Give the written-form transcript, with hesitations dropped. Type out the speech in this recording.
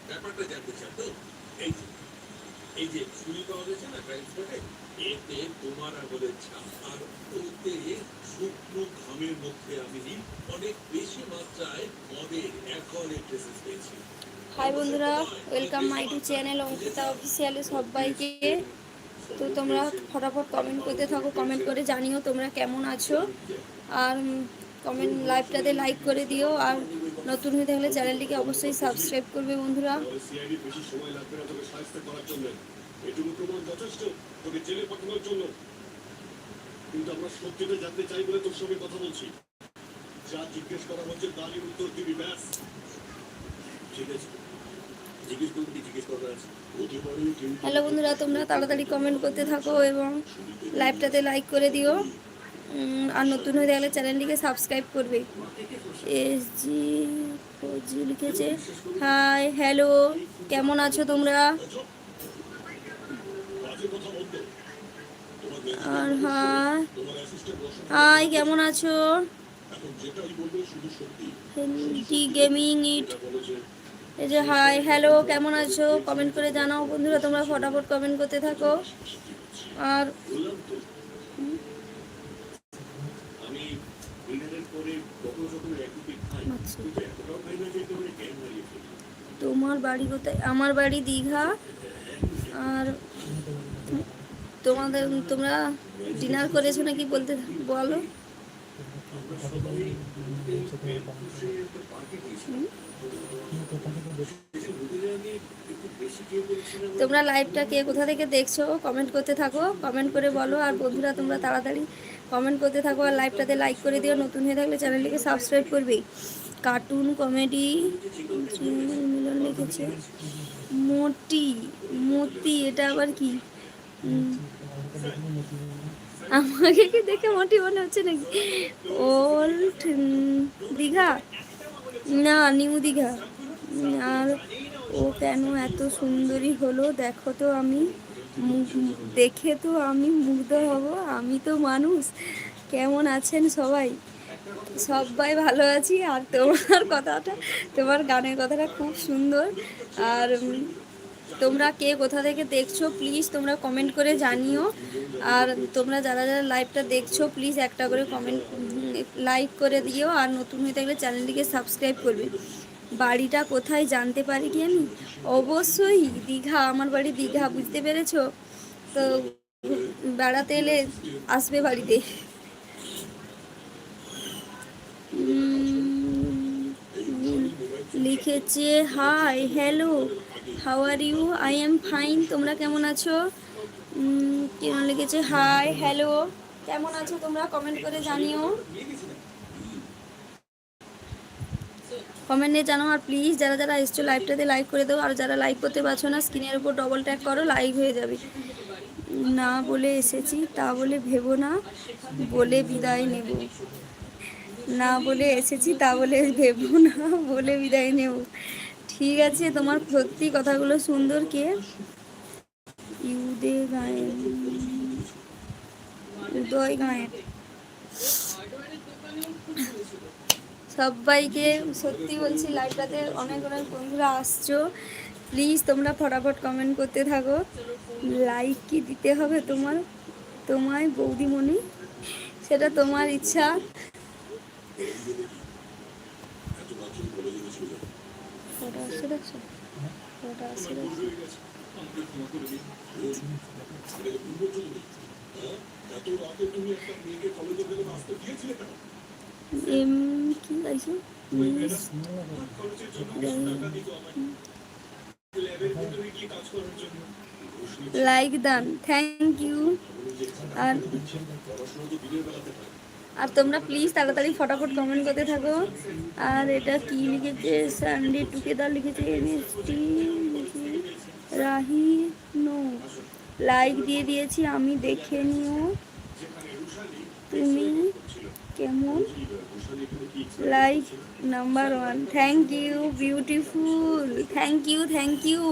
ব্যাপারটা জানতে চান তো? এই যে এই যে ছুরি পাওয়া গেছে না ক্রাইম স্পটে, এতে তোমার আঙুলের ছাপ, আর ওতে শুকনো ঘামের মধ্যে আমি অনেক বেশি মাত্রায় মদের অ্যালকোহলের ট্রেসেস পেয়েছি। হাই বন্ধুরা, welcome my to channel Ankita অফিসিয়ালে সবাইকে। তো তোমরা ফটাফট কমেন্ট করতে থাকো, কমেন্ট করে জানিও তোমরা কেমন আছো। আর কমেন্ট লাইভটাতে লাইক করে দিও, আর নতুন হয়ে থাকলে চ্যানেলটিকে অবশ্যই সাবস্ক্রাইব করবে বন্ধুরা। কিন্তু আমরা সত্যিটা জানতে চাই বলে তোর সঙ্গে কথা বলছি। যা জিজ্ঞেস করা হচ্ছে তারই উত্তর দিবি, ব্যাস। ঠিক আছে, জিজ্ঞেস করবি, জিজ্ঞেস করার আছে। হ্যালো বন্ধুরা, তোমরা তাড়াতাড়ি কমেন্ট করতে থাকো এবং লাইভটাতে লাইক করে দিও, আর নতুন হয়ে থাকলে চ্যানেলটিকে সাবস্ক্রাইব করবে। এসজি ফজি লিখেছে হাই হ্যালো, কেমন আছো তোমরা? আর হাই কেমন আছো? হিন্দি গেমিং ইট, এই যে হাই হ্যালো কেমন আছো কমেন্ট করে জানাও বন্ধুরা। তোমরা ফটাফট কমেন্ট করতে থাকো। আর তোমার বাড়ি কোথায়? আমার বাড়ি দীঘা। আর তোমরা ডিনার করেছো নাকি বলতে বলো। তোমরা লাইভটা কে কোথা থেকে দেখছো কমেন্ট করতে থাকো, কমেন্ট করে বলো। আর বন্ধুরা তোমরা তাড়াতাড়ি কমেন্ট করতে থাকো আর লাইভটাতে লাইক করে দিও। নতুন হয়ে থাকলে চ্যানেলটিকে সাবস্ক্রাইব করবে। কার্টুন কমেডি মিলন লিখেছে মতি, এটা আবার কি? আমাকে কি দেখে মোটি মনে হচ্ছে নাকি? ওল্ড দীঘা না নিউ দীঘা। আর ও কেন এত সুন্দরী হলো দেখো তো, আমি দেখে তো আমি মুগ্ধ হব, আমি তো মানুষ। কেমন আছেন সবাই? সবাই ভালো আছি। আর তোমার গানের কথাটা খুব সুন্দর। আর তোমরা কে কোথা থেকে দেখছো প্লিজ তোমরা কমেন্ট করে জানিও। আর তোমরা যারা যারা লাইভটা দেখছো প্লিজ একটা করে কমেন্ট লাইক করে দিও, আর নতুন হয়ে থাকলে চ্যানেলটিকে সাবস্ক্রাইব করবে। বাড়িটা কোথায় জানতে পারি কি আমি? অবশ্যই দীঘা, আমার বাড়ি দীঘা, বুঝতে পেরেছো তো? বেড়াতে এলে আসবে বাড়িতে। লিখেছে hi hello how are you, I am fine. তোমরা কেমন আছো? কেন লিখেছে হাই হ্যালো, কেমন আছো তোমরা কমেন্ট করে জানিও, কমেন্টে জানাও। আর প্লিজ যারা যারা এসছো লাইভটাতে লাইক করে দাও, আর যারা লাইক করতে পারছো না স্ক্রিনের উপর ডবল ট্যাপ করো, লাইক হয়ে যাবে। না বলে এসেছি তা বলে ভেবো না, বলে বিদায় নেব। না বলে এসেছি তা বলে ভেবো না, বলে বিদায় নেব। ঠিক আছে, তোমার সত্যি কথাগুলো সুন্দর। কে উদয় গায়েন সবাইকে সত্যি বলছি লাইভটাতে অনেক অনেক বন্ধুরা আসছো। প্লিজ তোমরা ফটাফট কমেন্ট করতে থাকো। লাইক কি দিতে হবে তোমায় বৌদিমণি, সেটা তোমার ইচ্ছা। কি গাইছো? লাইক দান, থ্যাংক ইউ। আর তোমরা প্লিজ তাড়াতাড়ি ফটাফট কমেন্ট করতে থাকো। আর এটা কি লিখেছে? সানডে টুগেদার লিখেছে এনএসটি রাহি নো, লাইক দিয়ে দিয়েছি আমি, দেখে নিও তুমি কেমন। Like number 1, thank you beautiful, thank you.